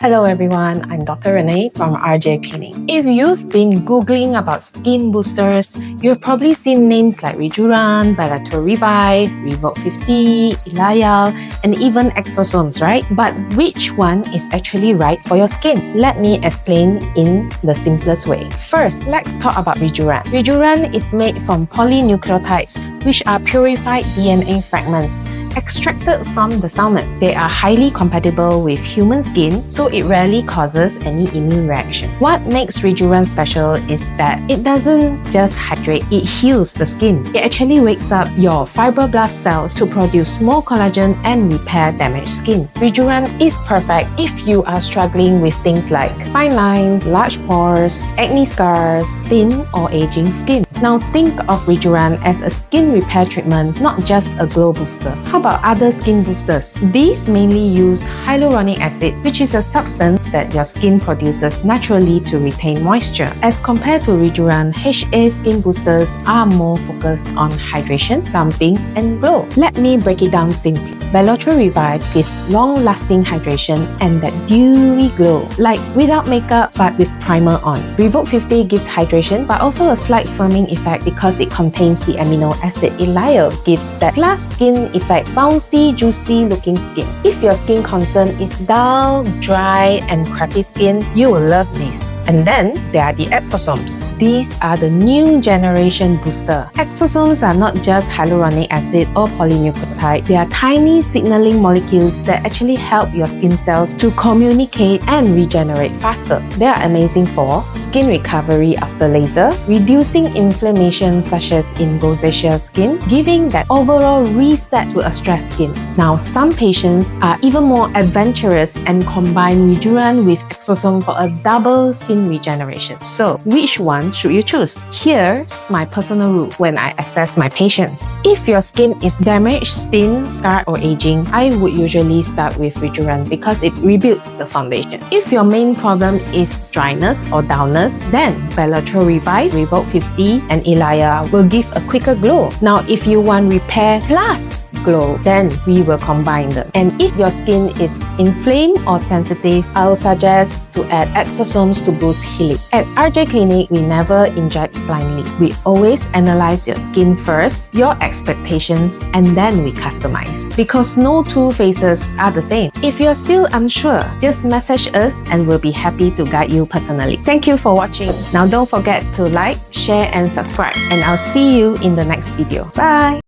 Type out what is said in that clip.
Hello everyone, I'm Dr. Renee from RJ Clinic. If you've been Googling about skin boosters, you've probably seen names like Rejuran, Belotero Revive, Revo 50, Ejal, and even Exosomes, right? But which one is actually right for your skin? Let me explain in the simplest way. First, let's talk about Rejuran. Rejuran is made from polynucleotides, which are purified DNA fragments extracted from the salmon. They are highly compatible with human skin, so it rarely causes any immune reaction. What makes Rejuran special is that it doesn't just hydrate, it heals the skin. It actually wakes up your fibroblast cells to produce more collagen and repair damaged skin. Rejuran is perfect if you are struggling with things like fine lines, large pores, acne scars, thin or aging skin. Now think of Rejuran as a skin repair treatment, not just a glow booster. How about other skin boosters? These mainly use hyaluronic acid, which is a substance that your skin produces naturally to retain moisture. As compared to Rejuran, HA skin boosters are more focused on hydration, plumping, and glow. Let me break it down simply. Belotero Revive gives long-lasting hydration and that dewy glow, like without makeup but with primer on. Revo 50 gives hydration but also a slight firming effect because it contains the amino acid. Ejal gives that glass skin effect, bouncy, juicy looking skin. If your skin concern is dull, dry, and crappy skin, you will love this. And then there are the Exosomes. These are the new generation booster. Exosomes are not just hyaluronic acid or polynucleotide. They are tiny signaling molecules that actually help your skin cells to communicate and regenerate faster. They are amazing for skin recovery after laser, reducing inflammation such as in rosacea skin, giving that overall reset to a stressed skin. Now, some patients are even more adventurous and combine Rejuran with Exosome for a double skin regeneration. So, which one should you choose? Here's my personal rule when I assess my patients. If your skin is damaged, thin, scarred, or aging, I would usually start with Rejuran because it rebuilds the foundation. If your main problem is dryness or dullness, then Belotero Revive, Revo 50, and Ejal will give a quicker glow. Now, if you want repair plus glow, then we will combine them. And if your skin is inflamed or sensitive, I'll suggest to add Exosomes to boost healing. At RJ Clinic, we never inject blindly. We always analyze your skin first, your expectations, and then we customize. Because no two faces are the same. If you're still unsure, just message us and we'll be happy to guide you personally. Thank you for watching. Now don't forget to like, share, and subscribe. And I'll see you in the next video. Bye!